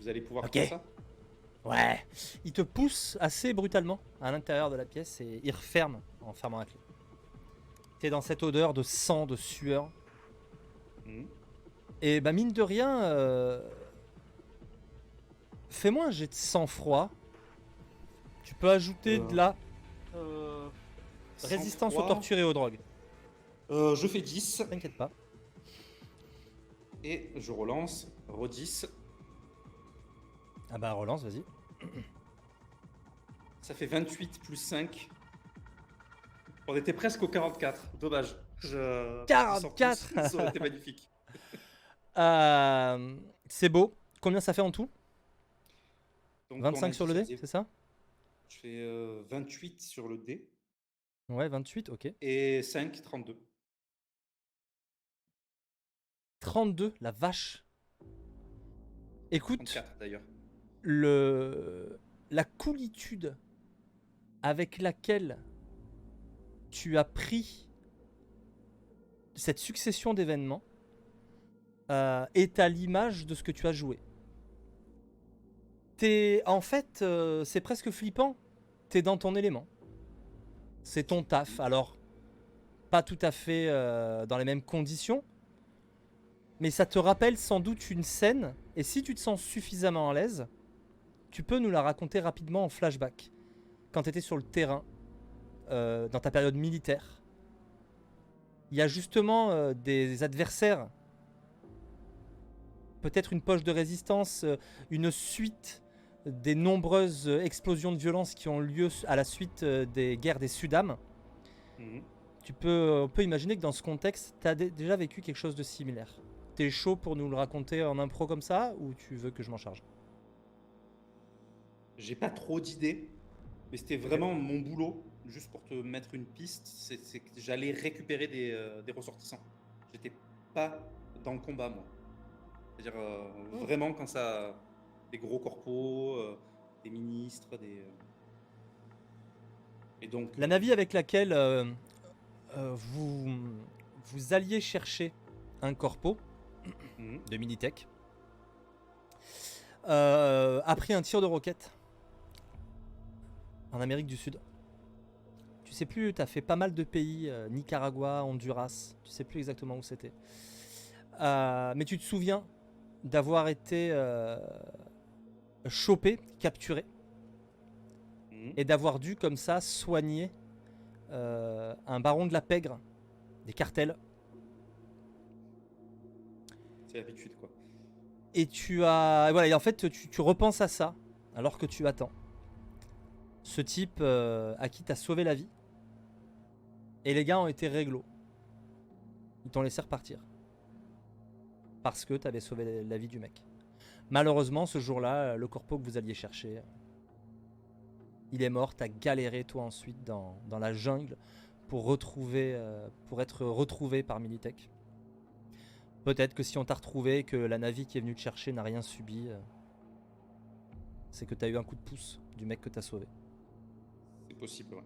Vous allez pouvoir Ok. faire ça? Ouais. Il te pousse assez brutalement à l'intérieur de la pièce et il referme en fermant la clé. T'es dans cette odeur de sang, de sueur. Mhm. Et bah mine de rien, fais-moi un jet de sang-froid. Tu peux ajouter de Euh, la résistance aux Sang-froid. tortures et aux drogues. Je fais 10 T'inquiète pas. et je relance. Re-10. Ah bah relance, vas-y. Ça fait 28 plus 5. On était presque au 44. Dommage. Je sors plus. 44. Ça aurait été magnifique. C'est beau. Combien ça fait en tout? Donc on a 25 sur dit le ça dé, faisait. c'est ça? Je fais 28 sur le dé. Ouais, 28, ok. Et 5, 32. 32, la vache. Écoute, 34 d'ailleurs. la coolitude avec laquelle tu as pris cette succession d'événements est à l'image de ce que tu as joué. En fait, c'est presque flippant. T'es dans ton élément. C'est ton taf. Alors, pas tout à fait dans les mêmes conditions, mais ça te rappelle sans doute une scène. Et si tu te sens suffisamment à l'aise, tu peux nous la raconter rapidement en flashback. Quand tu étais sur le terrain, dans ta période militaire, il y a justement des adversaires, peut-être une poche de résistance, une suite des nombreuses explosions de violence qui ont lieu à la suite des guerres des Sudam. Mhm. On peut imaginer que dans ce contexte, tu as déjà vécu quelque chose de similaire. T'es chaud pour nous le raconter en impro comme ça ou tu veux que je m'en charge? J'ai pas trop d'idées, mais c'était Ok. vraiment mon boulot. Juste pour te mettre une piste, c'est que j'allais récupérer des ressortissants. J'étais pas dans le combat, moi. C'est-à-dire vraiment quand ça. Des gros corpos, des ministres, des. Et donc. La navie avec laquelle vous alliez chercher un corpo Mhm. de Minitech a pris un tir de roquette en Amérique du Sud. Tu sais plus, t'as fait pas mal de pays, Nicaragua, Honduras, tu sais plus exactement où c'était. Mais tu te souviens d'avoir été chopé, capturé, Mhm. et d'avoir dû comme ça soigner un baron de la pègre, des cartels. C'est l'habitude, quoi. Et voilà, et en fait, tu repenses à ça alors que tu attends. Ce type à qui t'as sauvé la vie. Et les gars ont été réglo. Ils t'ont laissé repartir. Parce que t'avais sauvé la vie du mec. Malheureusement, ce jour-là, le corpo que vous alliez chercher, il est mort. T'as galéré, toi, ensuite, dans la jungle pour être retrouvé par Militech. Peut-être que si on t'a retrouvé, que la navie qui est venue te chercher n'a rien subi, c'est que t'as eu un coup de pouce du mec que t'as sauvé. C'est possible, ouais.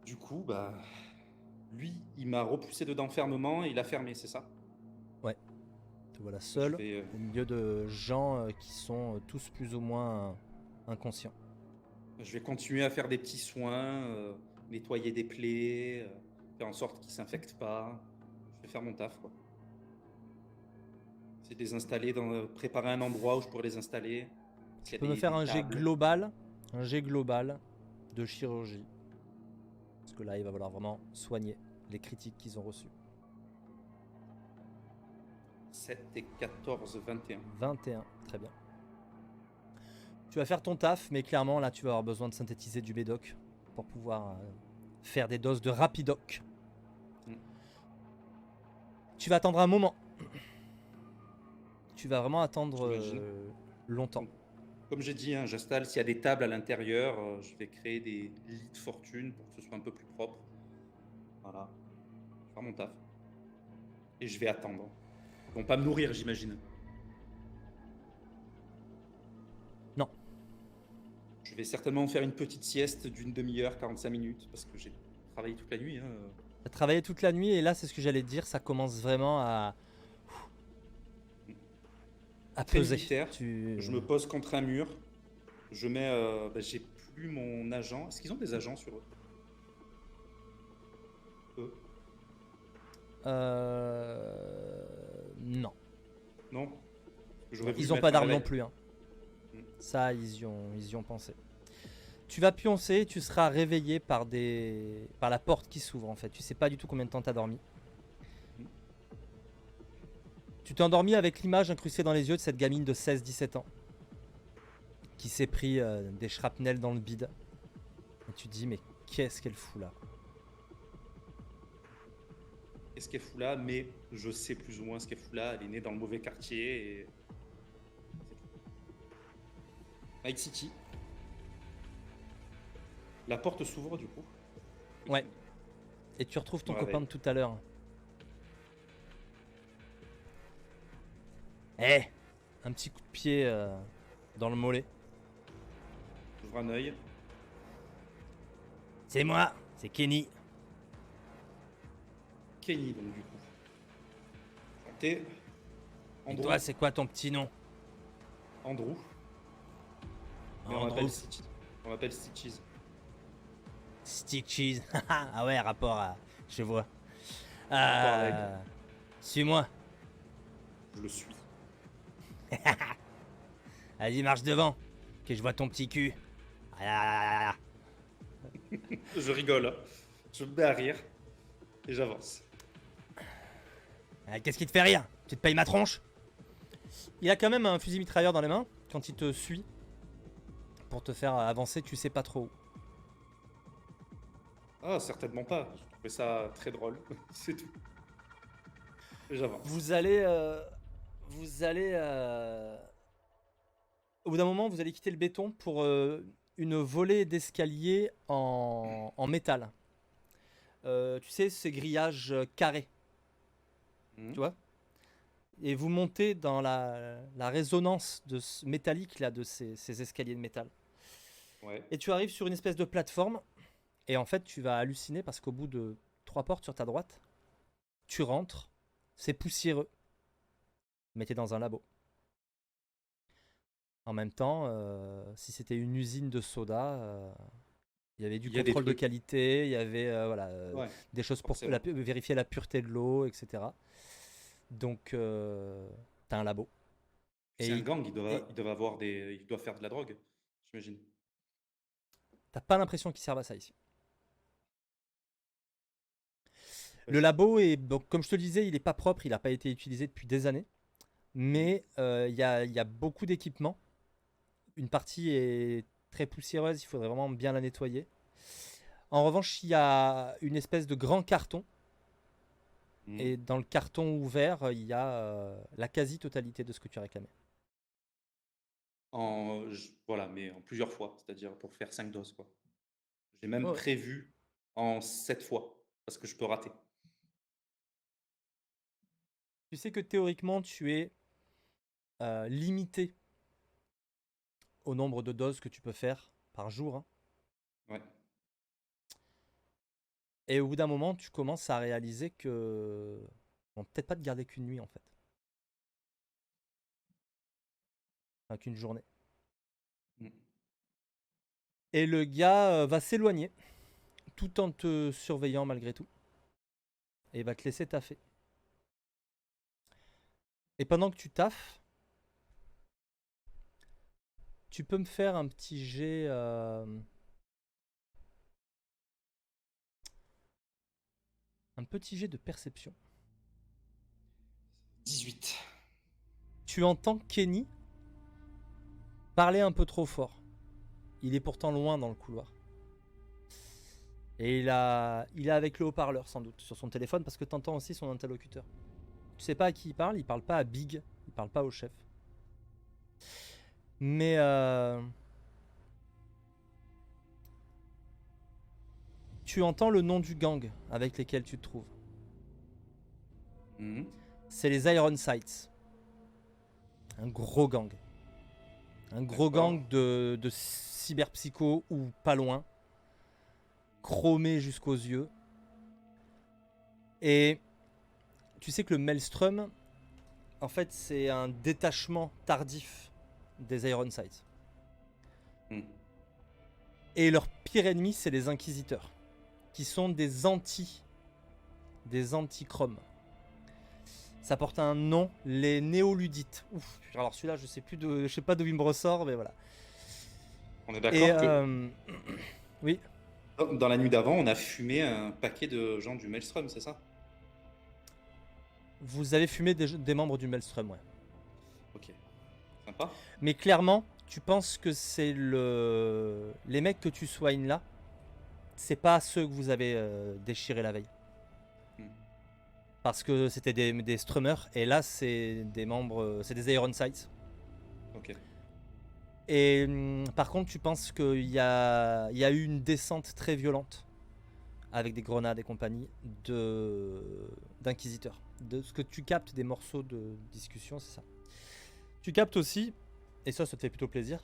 Du coup, bah. Lui, il m'a repoussé de d'enfermement et il a fermé, c'est ça? Ouais. Te voilà Je seul vais. au milieu de gens qui sont tous plus ou moins inconscients. Je vais continuer à faire des petits soins, nettoyer des plaies, faire en sorte qu'ils ne s'infectent pas. Je vais faire mon taf, quoi. C'est de les installer, préparer un endroit où je pourrais les installer. Tu S'il peux y a me faire des tables. un jet global de chirurgie. Parce que là, il va falloir vraiment soigner les critiques qu'ils ont reçues. 7 et 14, 21. 21, très bien. Tu vas faire ton taf, mais clairement, là, tu vas avoir besoin de synthétiser du bédoc pour pouvoir faire des doses de rapidoc. Mm. Tu vas attendre un moment. Tu vas vraiment attendre J'imagine. longtemps. Donc, comme j'ai dit, hein, j'installe, s'il y a des tables à l'intérieur, je vais créer des lits de fortune pour que ce soit un peu plus propre. Voilà. Je vais faire mon taf. Et je vais attendre. Ils vont pas me nourrir, j'imagine. Non. Je vais certainement faire une petite sieste d'une demi-heure, 45 minutes, parce que j'ai travaillé toute la nuit. Hein. Tu as travaillé toute la nuit et là, c'est ce que j'allais te dire, ça commence vraiment à très peser. militaire. Tu... Je me pose contre un mur. Je mets. J'ai plus mon agent. Est-ce qu'ils ont des agents sur eux? Eux? Non. Non? J'aurais voulu Ils ont mettre pas un d'armes non réveil. plus. Hein. Mm. Ça, ils y ont pensé. Tu vas pioncer, tu seras réveillé par la porte qui s'ouvre en fait. Tu sais pas du tout combien de temps t'as dormi. Tu t'es endormi avec l'image incrustée dans les yeux de cette gamine de 16-17 ans qui s'est pris des shrapnels dans le bide. Et tu te dis mais qu'est-ce qu'elle fout là? Qu'est-ce qu'elle fout là? Mais je sais plus ou moins ce qu'elle fout là. Elle est née dans le mauvais quartier. Et... Night City. La porte s'ouvre du coup. Ouais. Et tu retrouves ton Ouais, copain ouais. de tout à l'heure. Eh, un petit coup de pied dans le mollet. J'ouvre un œil. C'est moi, c'est Kenny. Kenny donc du coup. T'es Et Andrew. toi, c'est quoi ton petit nom? Andrew. Mais on Andrew. m'appelle Stitches. On m'appelle Stitches. Stitches. Ah ouais, rapport à... Je vois. Rapport avec. Suis-moi. Je le suis. Vas-y, marche devant. Que je vois ton petit cul. Ah, Je rigole. Je me mets à rire. Et j'avance. qu'est-ce qui te fait rire? Tu te payes ma tronche? Il a quand même un fusil mitrailleur dans les mains. Quand il te suit pour te faire avancer, tu sais pas trop où. Ah, certainement pas. Je trouvais ça très drôle. C'est tout. Et j'avance. Vous allez... Au bout d'un moment, vous allez quitter le béton pour une volée d'escalier en métal. Tu sais, ces grillages carrés, Mhm. tu vois? Et vous montez dans la résonance métallique là, de ces escaliers de métal. Ouais. Et tu arrives sur une espèce de plateforme. Et en fait, tu vas halluciner parce qu'au bout de 3 portes sur ta droite, tu rentres, c'est poussiéreux. Mais t'es dans un labo. En même temps, si c'était une usine de soda, il y avait du Il y a des contrôle de trucs. qualité, il y avait voilà, Ouais. des choses pour Forcément. vérifier la pureté de l'eau, etc. Donc, t'as un labo. C'est un Et gang. et Ils doivent avoir des. Ils doivent faire de la drogue. J'imagine. t'as pas l'impression qu'ils servent à ça ici. Ouais. Le labo est, donc, comme je te le disais, il n'est pas propre, il n'a pas été utilisé depuis des années. Mhm. Mais il y a beaucoup d'équipements. Une partie est très poussiéreuse, il faudrait vraiment bien la nettoyer. En revanche, il y a une espèce de grand carton. Mhm. Et dans le carton ouvert, il y a la quasi-totalité de ce que tu as réclamé. Voilà, mais en plusieurs fois. C'est-à-dire pour faire 5 doses, quoi. J'ai même Ouais. prévu en 7 fois. Parce que je peux rater. Tu sais que théoriquement, tu es limité au nombre de doses que tu peux faire par jour. Hein. Ouais. Et au bout d'un moment, tu commences à réaliser que on va peut-être pas te garder qu'une nuit en fait. Enfin, qu'une journée. Mhm. Et le gars va s'éloigner tout en te surveillant malgré tout. Et il va te laisser taffer. Et pendant que tu taffes, tu peux me faire un petit jet... un petit jet de perception. 18. Tu entends Kenny parler un peu trop fort. Il est pourtant loin dans le couloir. Et il est avec le haut-parleur sans doute sur son téléphone parce que tu entends aussi son interlocuteur. Tu sais pas à qui il parle pas à Big, il parle pas au chef. Mais tu entends le nom du gang avec lesquels tu te trouves. Mhm. C'est les Iron Sights. Un gros gang. Un gros D'accord. gang de cyberpsychos ou pas loin. Chromés jusqu'aux yeux. Et tu sais que le Maelstrom, En fait, c'est un détachement tardif des Ironsides. Hmm. Et leur pire ennemi, c'est les Inquisiteurs, qui sont des anti-chromes. Ça porte un nom, les Néoludites. Ouf, alors celui-là, je sais pas d'où il me ressort, mais voilà. On est Et d'accord que oui, dans la nuit d'avant, on a fumé un paquet de gens du Maelstrom, c'est ça? vous avez fumé des membres du Maelstrom, ouais. Ok, sympa. Mais clairement, tu penses que c'est les mecs que tu soignes là, c'est pas ceux que vous avez déchirés la veille. Hmm. Parce que c'était des Strummers, et là, c'est des membres, c'est des Ironsides. Ok. Et par contre, tu penses qu'il y a eu une descente très violente avec des grenades et compagnie d'inquisiteurs. De ce que tu captes des morceaux de discussion, c'est ça. Tu captes aussi, et ça te fait plutôt plaisir,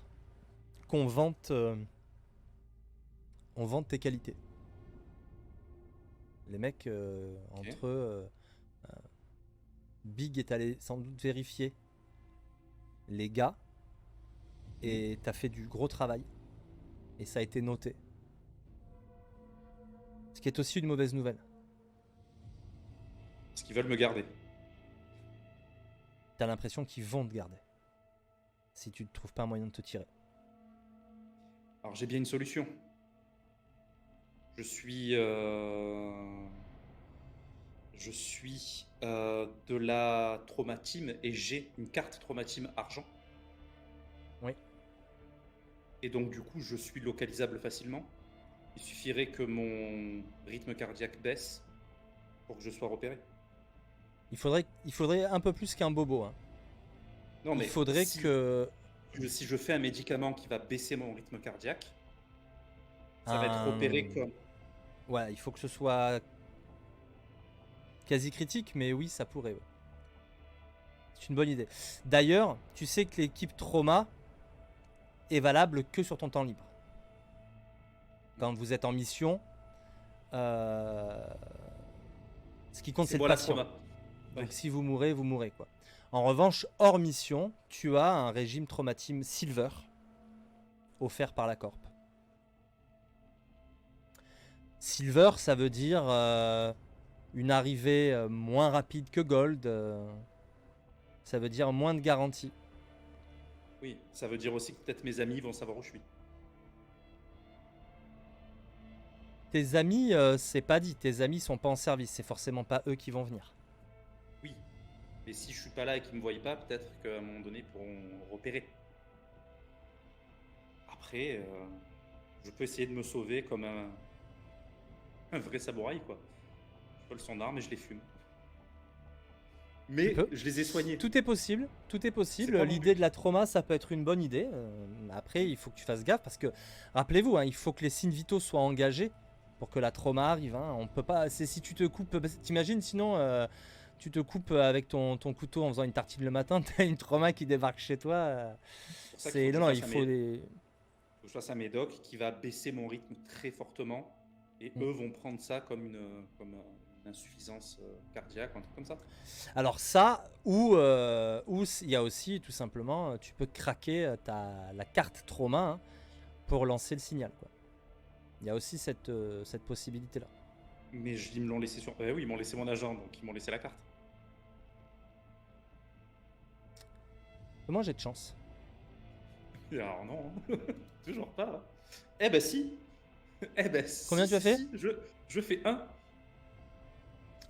qu'on on vante tes qualités. Les mecs, Ok. entre eux, Big est allé sans doute vérifier les gars, et t'as fait du gros travail, et ça a été noté. Ce qui est aussi une mauvaise nouvelle. Parce qu'ils veulent me garder. T'as l'impression qu'ils vont te garder. Si tu ne trouves pas un moyen de te tirer. Alors j'ai bien une solution. Je suis de la Trauma Team et j'ai une carte Trauma Team argent. Oui. Et donc du coup je suis localisable facilement. Il suffirait que mon rythme cardiaque baisse pour que je sois repéré. Il faudrait un peu plus qu'un bobo. Hein. Non Il mais faudrait que... si je fais un médicament qui va baisser mon rythme cardiaque, ça va être repéré comme... Ouais, il faut que ce soit quasi critique, mais oui, ça pourrait. Ouais. C'est une bonne idée. D'ailleurs, tu sais que l'équipe Trauma est valable que sur ton temps libre. Quand vous êtes en mission, ce qui compte, c'est le moi la patient. trauma. Ouais. Donc si vous mourrez, vous mourrez, quoi. En revanche, hors mission, tu as un régime Trauma Team Silver offert par la Corp. Silver, ça veut dire une arrivée moins rapide que Gold. Ça veut dire moins de garantie. Oui, ça veut dire aussi que peut-être mes amis vont savoir où je suis. Tes amis, c'est pas dit. Tes amis sont pas en service. C'est forcément pas eux qui vont venir. Oui, mais si je suis pas là et qu'ils me voient pas, peut-être qu'à un moment donné, ils pourront repérer. Après, je peux essayer de me sauver comme un vrai samouraï, quoi. Je vole son arme et je les fume. Mais je les ai soignés. Tout est possible. Tout est possible. C'est L'idée de la trauma, ça peut être une bonne idée. Après, il faut que tu fasses gaffe parce que, rappelez-vous, hein, il faut que les signes vitaux soient engagés pour que la trauma arrive. Hein. On peut pas. C'est si tu te coupes. T'imagines sinon. Tu te coupes avec ton couteau en faisant une tartine le matin, t'as une trauma qui débarque chez toi. C'est non, il faut des. Faut que je fasse un médoc qui va baisser mon rythme très fortement et eux vont prendre ça comme une insuffisance cardiaque, un truc comme ça. Alors ça, ou il y a aussi tout simplement, tu peux craquer la carte trauma hein, pour lancer le signal. Quoi. Il y a aussi cette possibilité-là. Mais ils me l'ont laissé sur. Oui, ils m'ont laissé mon agent, donc ils m'ont laissé la carte. Moi j'ai de chance. Alors non, toujours pas. Eh ben si. Eh ben Combien tu as fait je fais 1.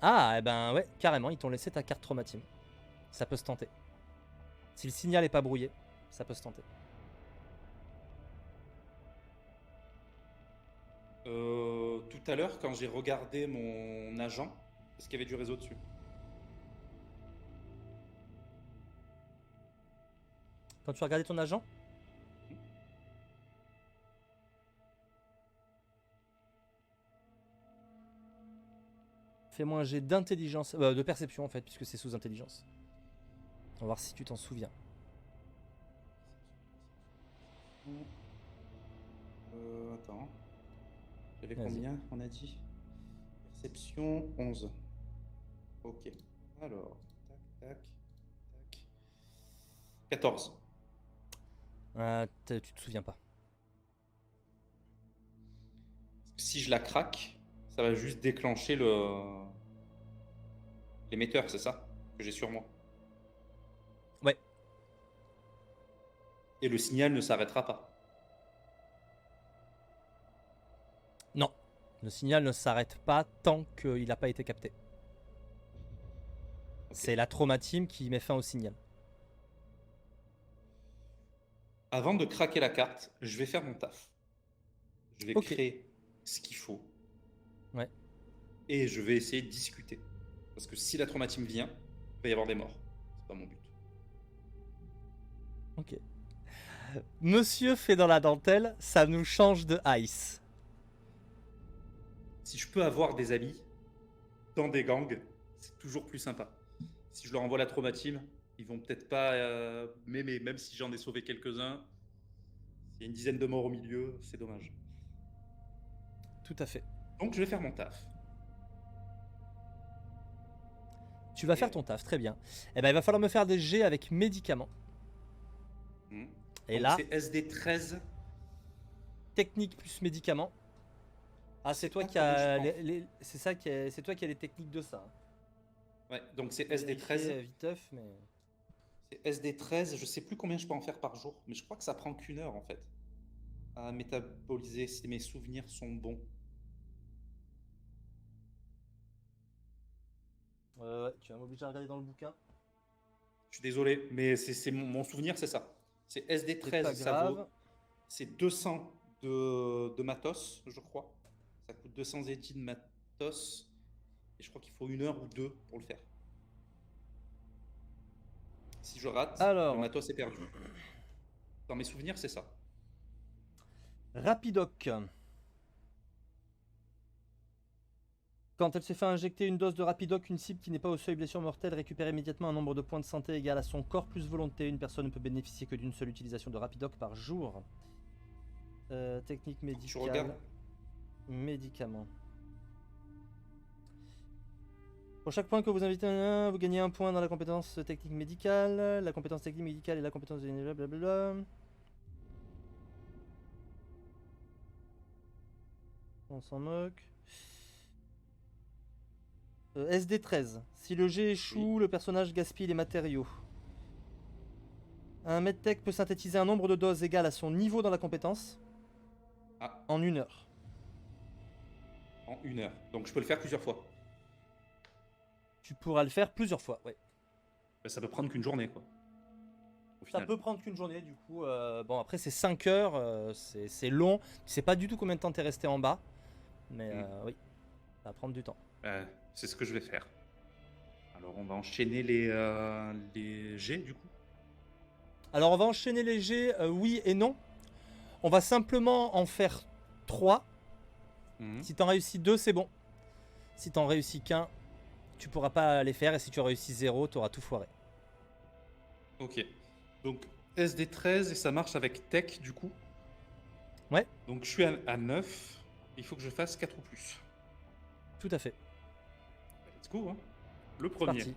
Ah, eh ben ouais, carrément, ils t'ont laissé ta carte traumatisme. Ça peut se tenter. Si le signal est pas brouillé, ça peut se tenter. Tout à l'heure, quand j'ai regardé mon agent, est-ce qu'il y avait du réseau dessus? Quand tu as regardé ton agent, fais-moi un jet d'intelligence, de perception en fait, puisque c'est sous intelligence. On va voir si tu t'en souviens. Attends. J'avais combien, on a dit? Perception 11. Ok. Alors, tac, tac, tac. 14. Tu te souviens pas. Si je la craque, ça va juste déclencher l'émetteur, c'est ça? Que j'ai sur moi. Ouais. Et le signal ne s'arrêtera pas. Non. Le signal ne s'arrête pas tant qu'il n'a pas été capté. Ok. C'est la trauma team qui met fin au signal. Avant de craquer la carte, je vais faire mon taf. Je vais Ok. créer ce qu'il faut. Ouais. Et je vais essayer de discuter. Parce que si la trauma team vient, il va y avoir des morts. C'est pas mon but. Ok. Monsieur fait dans la dentelle, ça nous change de ice. Si je peux avoir des amis dans des gangs, c'est toujours plus sympa. Si je leur envoie la trauma team, ils vont peut-être pas m'aimer, même si j'en ai sauvé quelques-uns. S'il y a une dizaine de morts au milieu, c'est dommage. Tout à fait. Donc je vais faire mon taf. Tu vas faire ton taf, très bien. Eh ben, il va falloir me faire des jets avec médicaments. Et donc là, c'est SD13. technique plus médicaments. Ah, c'est toi qui as c'est ça qui est... c'est toi qui as les techniques de ça. Ouais, donc c'est Vérifier SD13. viteuf, mais C'est SD13, je sais plus combien je peux en faire par jour, mais je crois que ça prend qu'une heure en fait à métaboliser si mes souvenirs sont bons. ouais, tu vas m'obliger à regarder dans le bouquin. Je suis désolé, mais c'est mon souvenir, c'est ça. C'est C'est SD13, pas ça vaut. grave. C'est 200 de matos, je crois. Ça coûte 200 étis de matos. Et je crois qu'il faut une heure ou deux pour le faire. Si je rate, Alors, le matos est perdu. Dans mes souvenirs, c'est ça. Rapidoc. Quand elle s'est fait injecter une dose de Rapidoc, une cible qui n'est pas au seuil blessure mortelle récupère immédiatement un nombre de points de santé égal à son corps plus volonté. Une personne ne peut bénéficier que d'une seule utilisation de Rapidoc par jour. Technique Tu médicale. regardes. Médicaments. Pour chaque point que vous invitez, vous gagnez un point dans la compétence technique médicale. La compétence technique médicale et la compétence de blablabla. On s'en moque. SD13. Si le jet échoue, le personnage gaspille les matériaux. Un medtech peut synthétiser un nombre de doses égal à son niveau dans la compétence Ah, en une heure. en une heure. Donc je peux le faire plusieurs fois. Tu pourras le faire plusieurs fois, ouais. Ben, ça peut prendre qu'une journée, quoi. Au Ça final. peut prendre qu'une journée, du coup. Bon, après, c'est 5 heures, c'est long. Tu sais pas du tout combien de temps t'es resté en bas. Mais oui, ça va prendre du temps. C'est ce que je vais faire. Alors on va enchaîner les jets, du coup. Alors, on va enchaîner les jets, oui et non. On va simplement en faire 3. Si t'en réussis 2, c'est bon. Si t'en réussis qu'un, tu pourras pas les faire. Et si tu réussis 0, t'auras tout foiré. Ok. Donc SD13 et ça marche avec Tech, du coup. Ouais. Donc je suis à 9. Il faut que je fasse 4 ou plus. Tout à fait. Let's go, hein. Le C'est premier. parti.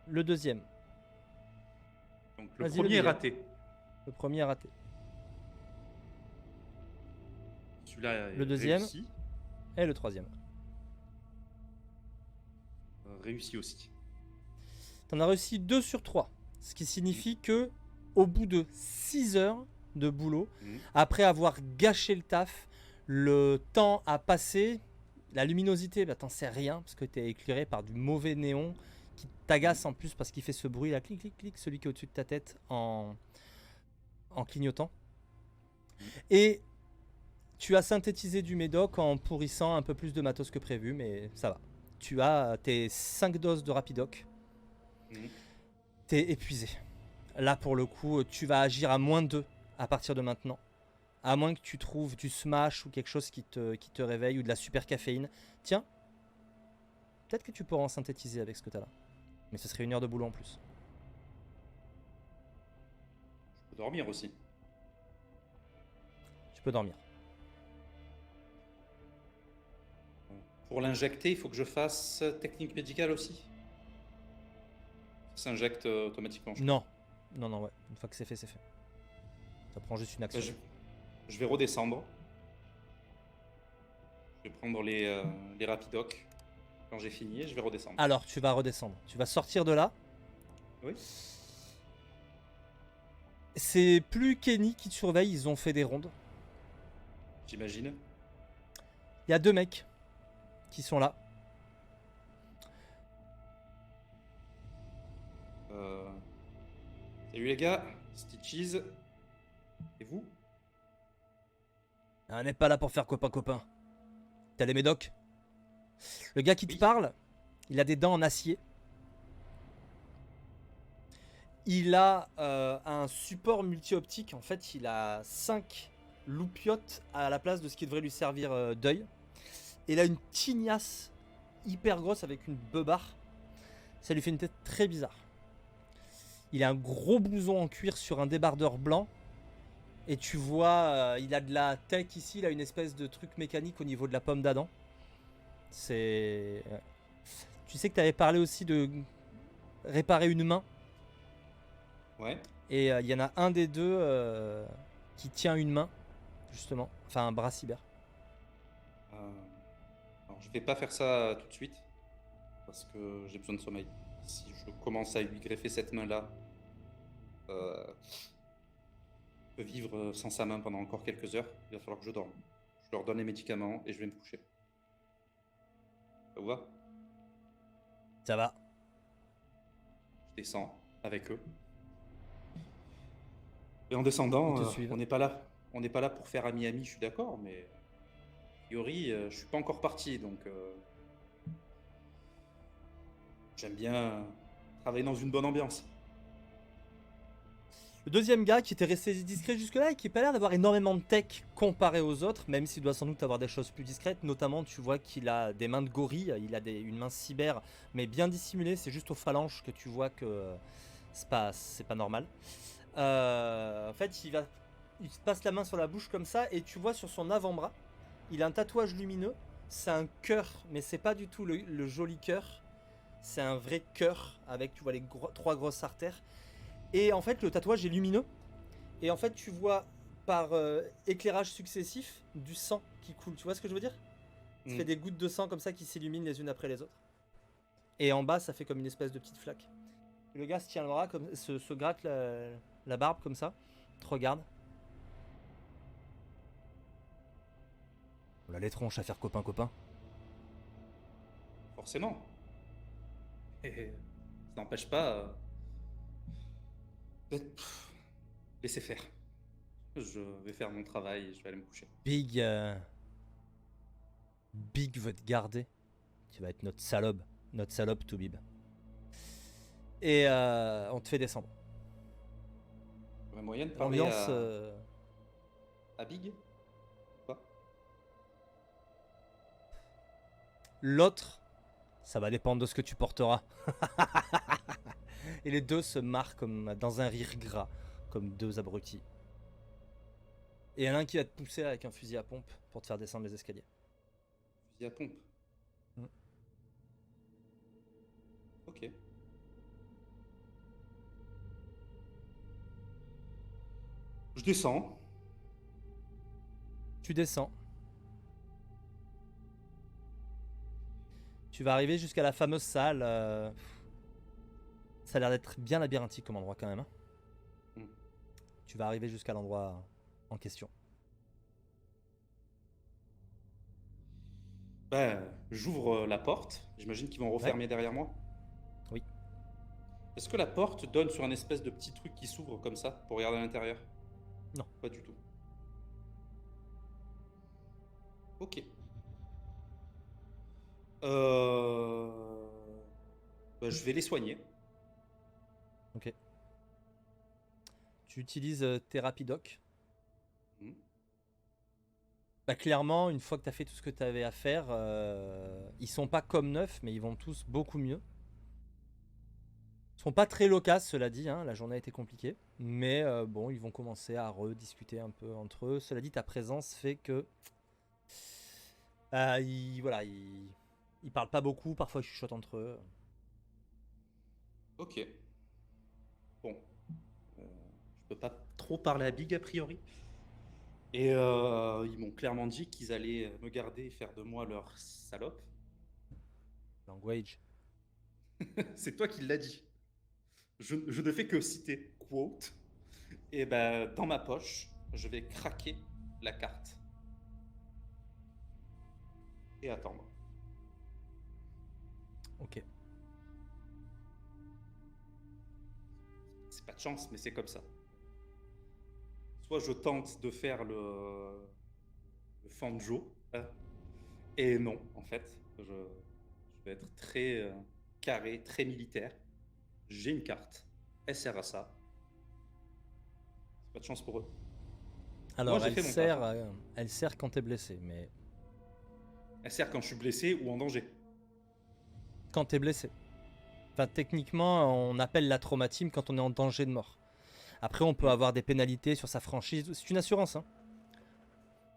Le deuxième. Donc le Vas-y, premier le est deuxième. raté. Le premier est raté. Celui-là est Le deuxième. réussi. Et le troisième. Réussi aussi. T'en as réussi 2 sur 3. Ce qui signifie que au bout de 6 heures de boulot, après avoir gâché le taf, le temps a passé, la luminosité, bah, t'en sais rien parce que t'es éclairé par du mauvais néon qui t'agace en plus parce qu'il fait ce bruit là, clic clic clic, celui qui est au-dessus de ta tête en clignotant. Et tu as synthétisé du médoc en pourrissant un peu plus de matos que prévu, mais ça va. Tu as tes 5 doses de Rapidoc. T'es épuisé. Là, pour le coup, tu vas agir à moins de 2 à partir de maintenant. À moins que tu trouves du smash ou quelque chose qui te réveille ou de la super caféine. Tiens, peut-être que tu pourras en synthétiser avec ce que tu as là. Mais ce serait une heure de boulot en plus. Je peux dormir aussi. Tu peux dormir. Pour l'injecter, il faut que je fasse technique médicale aussi. s'injecte automatiquement. Non. Non, ouais. Une fois que c'est fait, c'est fait. Ça prend juste une action. Je vais redescendre. Je vais prendre les rapidocs. Quand j'ai fini, je vais redescendre. Alors, tu vas redescendre. Tu vas sortir de là. Oui. C'est plus Kenny qui te surveille, ils ont fait des rondes. J'imagine. Il y a 2 mecs qui sont là. Salut les gars, Stitches. Et vous? On n'est pas là pour faire copain-copain. T'as les médocs. Le gars qui te parle, il a des dents en acier. Il a un support multi-optique. En fait, il a 5 loupiottes à la place de ce qui devrait lui servir d'œil. Et il a une tignasse hyper grosse avec une beubare. Ça lui fait une tête très bizarre. Il a un gros blouson en cuir sur un débardeur blanc. Et tu vois, il a de la tech ici. Il a une espèce de truc mécanique au niveau de la pomme d'Adam. C'est... Tu sais que tu avais parlé aussi de réparer une main. Ouais. Et il y en a un des deux qui tient une main, justement. Enfin, un bras cyber. Alors, je vais pas faire ça tout de suite. Parce que j'ai besoin de sommeil. Si je commence à lui greffer cette main-là, je peux vivre sans sa main pendant encore quelques heures. Il va falloir que je dorme. Je leur donne les médicaments et je vais me coucher. Ça vous va? Ça va. Je descends avec eux. Et en descendant, on n'est pas là. On n'est pas là pour faire ami-ami, je suis d'accord, mais a priori, je suis pas encore parti, donc j'aime bien travailler dans une bonne ambiance. Le deuxième gars qui était resté discret jusque-là et qui n'a pas l'air d'avoir énormément de tech comparé aux autres, même s'il doit sans doute avoir des choses plus discrètes. Notamment, tu vois qu'il a des mains de gorille, il a une main cyber, mais bien dissimulée. C'est juste aux phalanges que tu vois que c'est pas normal. En fait, il se passe la main sur la bouche comme ça et tu vois sur son avant-bras, il a un tatouage lumineux. C'est un cœur, mais c'est pas du tout le joli cœur. C'est un vrai cœur avec, tu vois, les 3 grosses artères. Et en fait, le tatouage est lumineux. Et en fait, tu vois par éclairage successif du sang qui coule. Tu vois ce que je veux dire? Ça fait des gouttes de sang comme ça qui s'illuminent les unes après les autres. Et en bas, ça fait comme une espèce de petite flaque. Et le gars se tient le bras, se gratte la barbe comme ça, te regarde. On a les tronches à faire copain-copain. Forcément. Et ça n'empêche pas. Laissez faire. Je vais faire mon travail et je vais aller me coucher. Big veut te garder. Tu vas être notre salope Toubib. Et on te fait descendre. Il y aurait moyen de parler L'ambiance à Big? Quoi? L'autre, ça va dépendre de ce que tu porteras. Et les deux se marrent comme dans un rire gras, comme 2 abrutis. Et il y en a un qui va te pousser avec un fusil à pompe pour te faire descendre les escaliers. Fusil à pompe. Ok. Je descends. Tu descends. Tu vas arriver jusqu'à la fameuse salle. Ça a l'air d'être bien labyrinthique comme endroit quand même. Hein. Tu vas arriver jusqu'à l'endroit en question. J'ouvre la porte. J'imagine qu'ils vont refermer derrière moi. Oui. Est-ce que la porte donne sur un espèce de petit truc qui s'ouvre comme ça pour regarder à l'intérieur? Non. Pas du tout. Ok. Je vais les soigner. Ok. Tu utilises tes rapidocs. Clairement, une fois que tu as fait tout ce que tu avais à faire, ils sont pas comme neufs, mais ils vont tous beaucoup mieux. Ils sont pas très loquaces, cela dit, hein, la journée a été compliquée. Mais bon, ils vont commencer à rediscuter un peu entre eux. Cela dit, ta présence fait que... ils parlent pas beaucoup, parfois ils chuchotent entre eux. Ok. peut pas trop parler à Big a priori. Et ils m'ont clairement dit qu'ils allaient me garder et faire de moi leur salope. Language. C'est toi qui l'as dit. Je ne fais que citer quote. Et ben dans ma poche, je vais craquer la carte et attendre. Ok. C'est pas de chance, mais c'est comme ça. Soit je tente de faire le Fanjo, hein, et non, en fait, je vais être très carré, très militaire. J'ai une carte, elle sert à ça. C'est pas de chance pour eux. Moi, Alors, j'ai fait mon taf. elle sert quand t'es blessé, mais Elle sert quand je suis blessé ou en danger. quand t'es blessé. Enfin, techniquement, on appelle la traumatime quand on est en danger de mort. Après, on peut avoir des pénalités sur sa franchise. C'est une assurance, hein.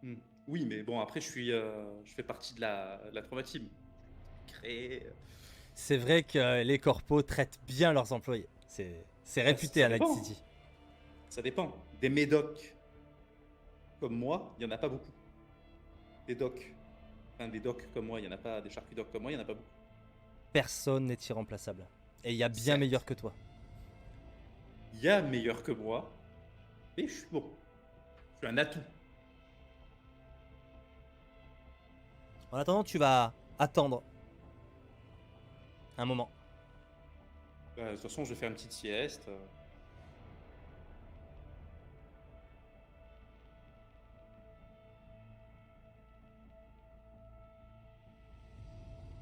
Hmm. Oui, mais bon, après, je fais partie de la traumatime. Créé. C'est vrai que les corpos traitent bien leurs employés. C'est réputé Ça à Night dépend. City. Ça dépend. Des médocs comme moi, il n'y en a pas beaucoup. Des docs. Enfin, des docs comme moi, il n'y en a pas. Des charcuts docs comme moi, il n'y en a pas beaucoup. Personne n'est irremplaçable. Et il y a bien Certes. meilleur que toi. Il y a meilleur que moi, mais je suis bon. Je suis un atout. En attendant, tu vas attendre un moment. De toute façon, je vais faire une petite sieste.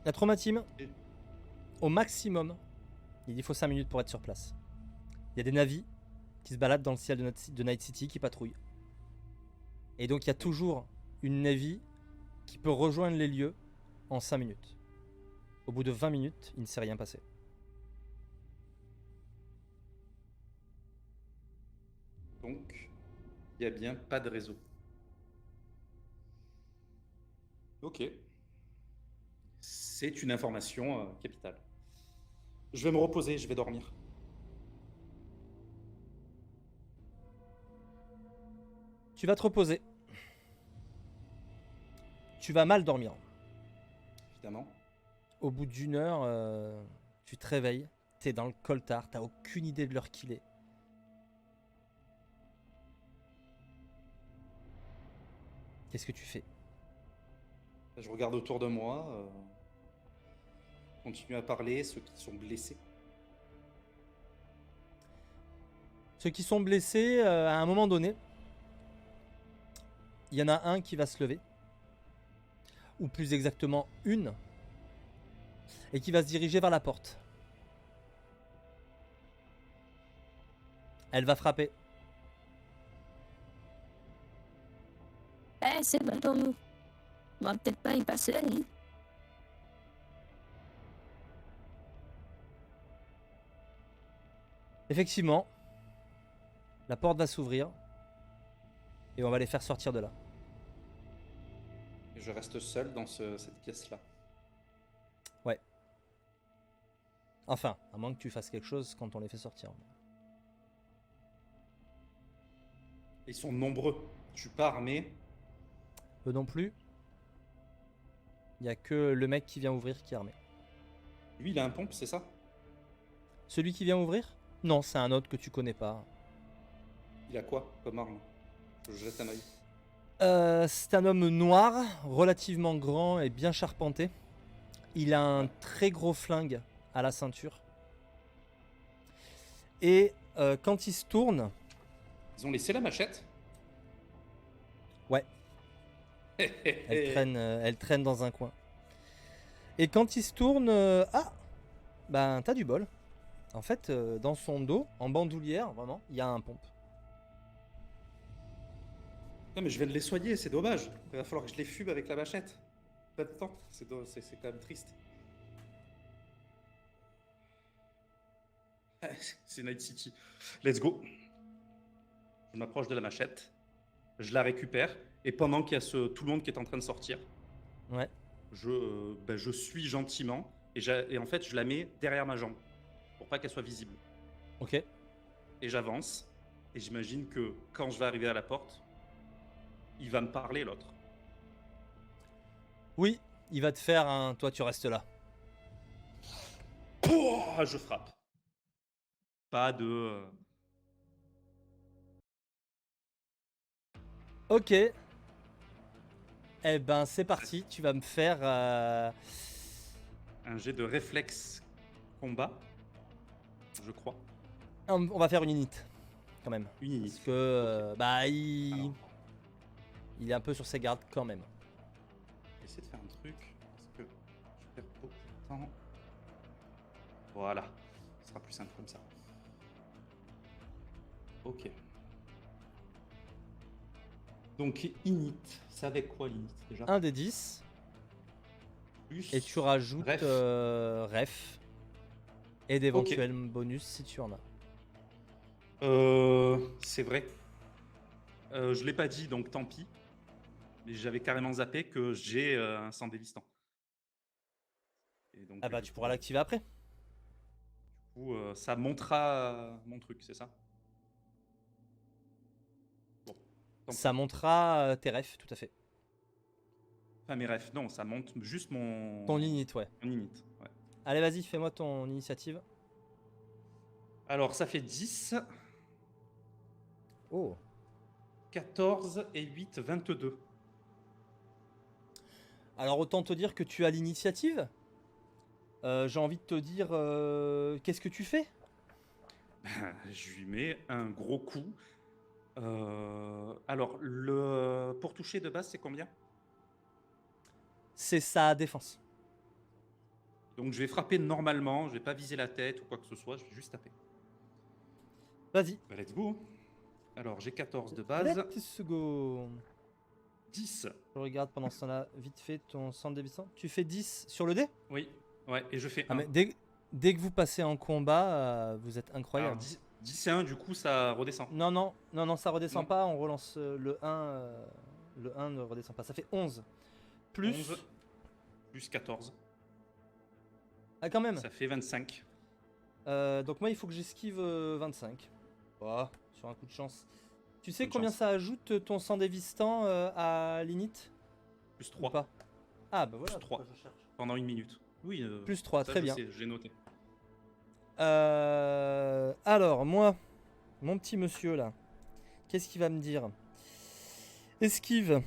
La traumatime, Et- au maximum, il faut 5 minutes pour être sur place. Il y a des navis qui se baladent dans le ciel de Night City qui patrouillent. Et donc il y a toujours une navy qui peut rejoindre les lieux en 5 minutes. Au bout de 20 minutes, il ne s'est rien passé. Donc, il n'y a bien pas de réseau. Ok. C'est une information capitale. Je vais me reposer, je vais dormir. Tu vas te reposer. Tu vas mal dormir. Évidemment. Au bout d'une heure, tu te réveilles. T'es dans le coltard, t'as aucune idée de l'heure qu'il est. Qu'est-ce que tu fais? Je regarde autour de moi. Continue à parler, ceux qui sont blessés. Ceux qui sont blessés, à un moment donné, il y en a un qui va se lever. Ou plus exactement une. Et qui va se diriger vers la porte. Elle va frapper. Eh, c'est bon pour nous. On va peut-être pas y passer la nuit. Effectivement, la porte va s'ouvrir. Et on va les faire sortir de là. Et je reste seul dans cette pièce-là. Ouais. Enfin, à moins que tu fasses quelque chose quand on les fait sortir. Ils sont nombreux. Je suis pas armé. Eux non plus. Il n'y a que le mec qui vient ouvrir qui est armé. Lui, il a un pompe, c'est ça? Celui qui vient ouvrir? Non, c'est un autre que tu connais pas. Il a quoi comme arme? Je jette un œil. C'est un homme noir, relativement grand et bien charpenté. Il a un très gros flingue à la ceinture. Et quand il se tourne... Ils ont laissé la machette? Ouais. Elle traîne dans un coin. Et quand il se tourne... ah! Ben, t'as du bol. En fait, dans son dos, en bandoulière, vraiment, il y a un pompe. Non, mais je vais les soigner, c'est dommage. Il va falloir que je les fume avec la machette. Pas de temps, c'est quand même triste. C'est Night City. Let's go. Je m'approche de la machette, je la récupère, et pendant qu'il y a tout le monde qui est en train de sortir, Ouais. je suis gentiment, et en fait, je la mets derrière ma jambe, pour pas qu'elle soit visible. Ok. Et j'avance, Et j'imagine que quand je vais arriver à la porte, il va me parler, l'autre. Oui, il va te faire un... Toi, tu restes là. Pouah, je frappe. Pas de... Ok. Eh ben, c'est parti. Tu vas me faire... un jet de réflexe combat, je crois. On va faire une init, quand même. Une init. Parce que, bah, Alors, il est un peu sur ses gardes quand même. je vais essayer de faire un truc, parce que je perds beaucoup de temps. Voilà, ce sera plus simple comme ça. Ok. Donc, init, c'est avec quoi l'init déjà? Un des 10. Plus Et tu rajoutes ref. ref. Et d'éventuels bonus si tu en as. C'est vrai. Je l'ai pas dit, donc tant pis. Mais j'avais carrément zappé que j'ai un sang dévastant. Et donc, Ah bah, tu pourras l'activer après. Du coup, ça montera mon truc, c'est ça? Bon. Tant pis. Ça montera tes refs, tout à fait. Enfin, mes refs, non, ça monte juste mon... Ton init, ouais. Mon init, ouais. Allez, vas-y, fais-moi ton initiative. Alors, ça fait 10, Oh. 14 et 8, 22. Alors, autant te dire que tu as l'initiative. J'ai envie de te dire, qu'est-ce que tu fais? Je lui mets un gros coup. Alors, pour toucher de base, c'est combien? C'est sa défense. Donc, je vais frapper normalement, je vais pas viser la tête ou quoi que ce soit, je vais juste taper. Vas-y. Bah, let's go. Alors, j'ai 14 de base. Let's go. 10. Je regarde pendant ce temps-là, vite fait, ton centre dévissant. Tu fais 10 sur le dé? Oui, ouais, et je fais Ah, 1. mais dès que vous passez en combat, vous êtes incroyable. Alors, 10 et 1, du coup, ça redescend. Non, ça redescend Non. pas, on relance le 1. Le 1 ne redescend pas. Ça fait 11. Plus. 11 plus 14. Ah, quand même. Ça fait 25. Donc, moi, il faut que j'esquive 25. Oh, sur un coup de chance. Tu sais Bonne combien chance. ça ajoute ton sang dévastant à l'init? Plus Ou 3. pas? Ah, bah voilà. Plus 3. pourquoi je cherche. Pendant 1 minute. Oui, Plus 3, ça, très je bien. sais, j'ai noté. Alors, moi, mon petit monsieur là, qu'est-ce qu'il va me dire? Esquive.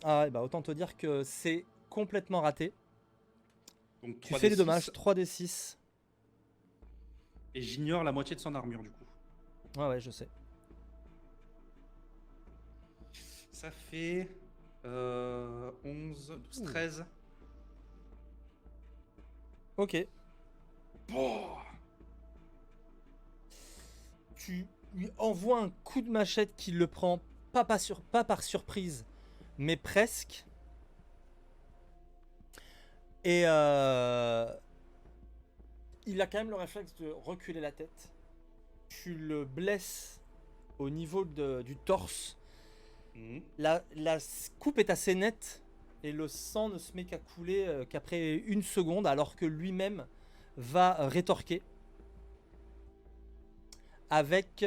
Ah, ouais, bah autant te dire que c'est complètement raté. Donc, Tu fais les 3d6, dommages, 3d6. et j'ignore la moitié de son armure, du coup. Ouais, je sais. Ça fait 11, 12, 13. Ok. Oh, Tu lui envoies un coup de machette qui le prend pas par surprise, mais presque. Et il a quand même le réflexe de reculer la tête. Tu le blesses au niveau du torse. La coupe est assez nette et le sang ne se met qu'à couler qu'après 1 seconde, alors que lui-même va rétorquer avec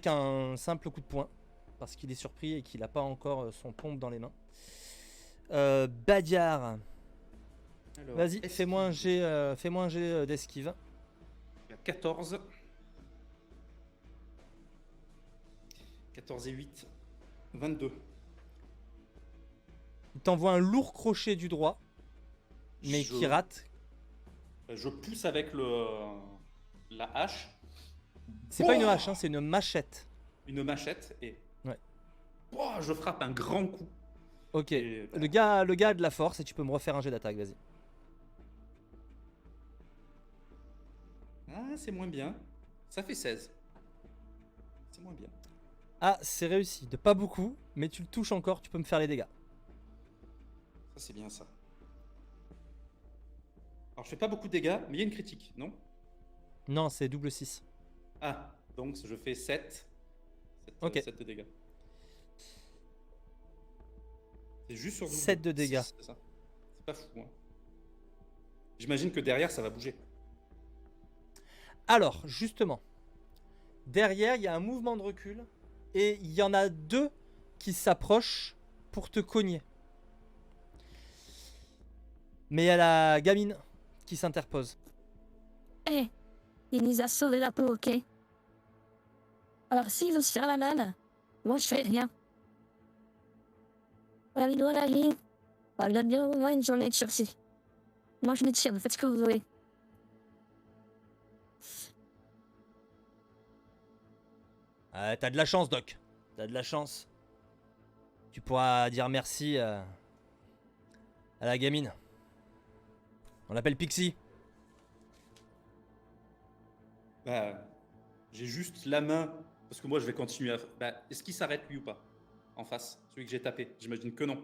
un simple coup de poing, parce qu'il est surpris et qu'il n'a pas encore son pompe dans les mains. Badiar, Alors, vas-y, esquive. fais-moi un jet d'esquive. Il y a 14. 14 et 8, 22. Il t'envoie un lourd crochet du droit, mais Je- qui rate. Je pousse avec la hache, C'est pas une hache, hein, c'est une machette. une machette, et Ouais. je frappe un grand coup. Ok. Et, Le gars a de la force et tu peux me refaire un jet d'attaque, vas-y. Ah, c'est moins bien. Ça fait 16. C'est moins bien. Ah, c'est réussi. De pas beaucoup, mais tu le touches encore, tu peux me faire les dégâts. Ça, c'est bien ça. Alors, je fais pas beaucoup de dégâts, mais il y a une critique, non? Non, c'est double 6. Ah, donc je fais 7. Ok. 7 de dégâts. C'est juste sur double 7 de dégâts. 6, c'est ça. C'est pas fou, hein. J'imagine que derrière, ça va bouger. Alors, justement, Derrière, il y a un mouvement de recul. Et il y en a 2 qui s'approchent pour te cogner. Mais il y a la gamine qui s'interpose. Eh, il nous a sauvé la peau, ok? Alors s'il veut se faire la malle, moi je fais rien. La vidéo, la vie. Bah, il a bien au moins une journée de sursis. Moi je me tire, faites ce que vous voulez. T'as de la chance, Doc. T'as de la chance. Tu pourras dire merci à la gamine. On l'appelle Pixie. Bah, j'ai juste la main, parce que moi je vais continuer à... Bah, est-ce qu'il s'arrête lui ou pas? En face, celui que j'ai tapé. J'imagine que non.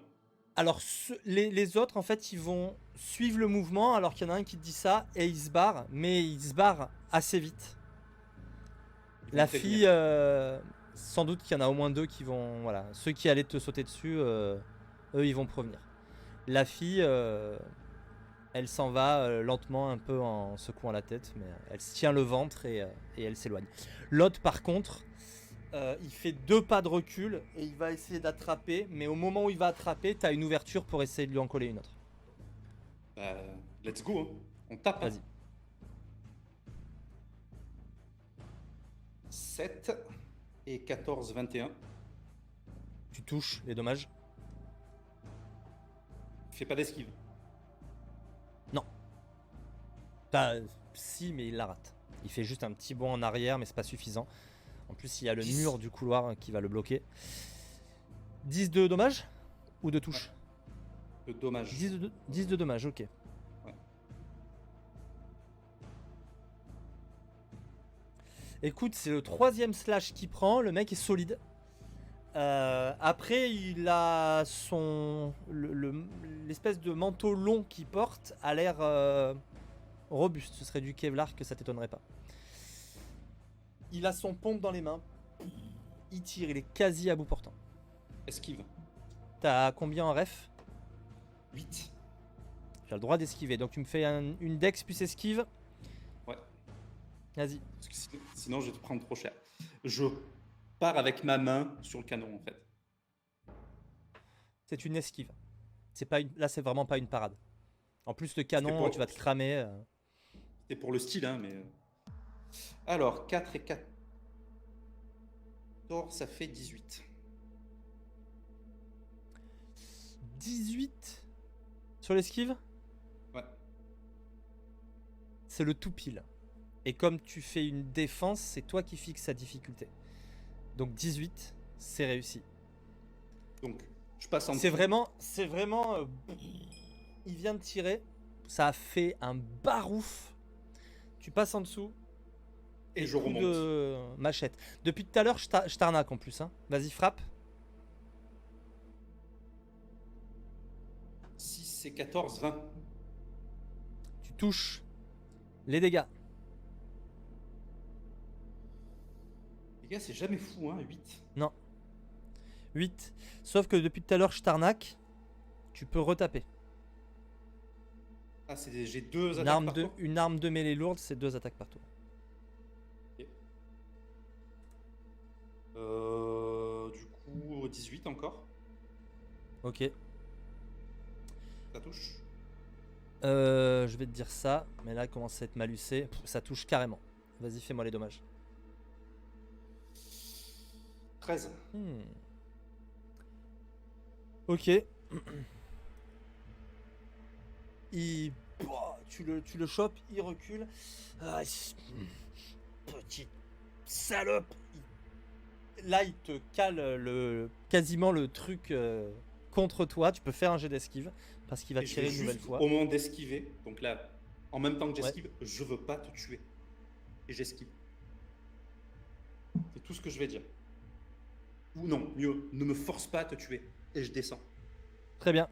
Alors, les autres, en fait, ils vont suivre le mouvement, alors qu'il y en a un qui te dit ça, et il se barre, mais il se barre assez vite. Ils vont La prévenir. fille, sans doute qu'il y en a au moins 2 qui vont... Voilà, ceux qui allaient te sauter dessus, eux, ils vont prévenir. La fille, elle s'en va lentement, un peu en secouant la tête, mais elle se tient le ventre et elle s'éloigne. L'autre, par contre, il fait 2 pas de recul et il va essayer d'attraper, mais au moment où il va attraper, t'as une ouverture pour essayer de lui en coller une autre. Bah, let's go, hein. On tape. Hein. Vas-y. 7 et 14, 21. Tu touches les dommages. Fais pas d'esquive. Si, mais il la rate. Il fait juste un petit bond en arrière, mais c'est pas suffisant. En plus, il y a le 10. mur du couloir qui va le bloquer. 10 de dommages ou de touche? Le dommage. 10 de dommages, ok. Ouais. Écoute, c'est le 3e slash qu'il prend. Le mec est solide. Après, il a son... l'espèce de manteau long qu'il porte a l'air robuste. Ce serait du Kevlar, que ça t'étonnerait pas. Il a son pompe dans les mains. Il tire, il est quasi à bout portant. Esquive. T'as combien en ref? 8. Tu as le droit d'esquiver. Donc tu me fais une dex plus esquive. Ouais. Vas-y. Parce que sinon, je vais te prendre trop cher. Je pars avec ma main sur le canon, en fait. C'est une esquive. C'est pas là, c'est vraiment pas une parade. En plus, le canon, pour- tu vas te cramer. C'était pour le style, hein, mais... Alors, 4 et 14, ça fait 18. 18 sur l'esquive. Ouais. C'est le tout pile. Et comme tu fais une défense, c'est toi qui fixes sa difficulté. Donc 18, c'est réussi. Donc, je passe en C'est dessous. vraiment... il vient de tirer. Ça a fait un barouf. Tu passes en dessous. Et je coup remonte. de machette. Depuis tout à l'heure, je t'arnaque en plus. Hein. Vas-y, frappe. 6 et 14, 20. Tu touches les dégâts. Les gars, c'est jamais fou, hein, 8. Non. 8. Sauf que depuis tout à l'heure, je t'arnaque. Tu peux retaper. Ah, j'ai 2 attaques par tour. Une arme de mêlée lourde, c'est 2 attaques par tour. Du coup, 18 encore. Ok. Ça touche. Je vais te dire ça, mais là, il commence à être malucé. Pff, ça touche carrément. Vas-y, fais-moi les dommages. 13. Ok. Tu le chopes, il recule. Ah, petite salope. Là, il te cale quasiment le truc contre toi. Tu peux faire un jet d'esquive parce qu'il va Et je tirer vais une nouvelle juste, fois. au moment d'esquiver, donc là, en même temps que j'esquive, je veux pas te tuer. Et j'esquive. C'est tout ce que je vais dire. Ou non, mieux, ne me force pas à te tuer. Et je descends. Très bien.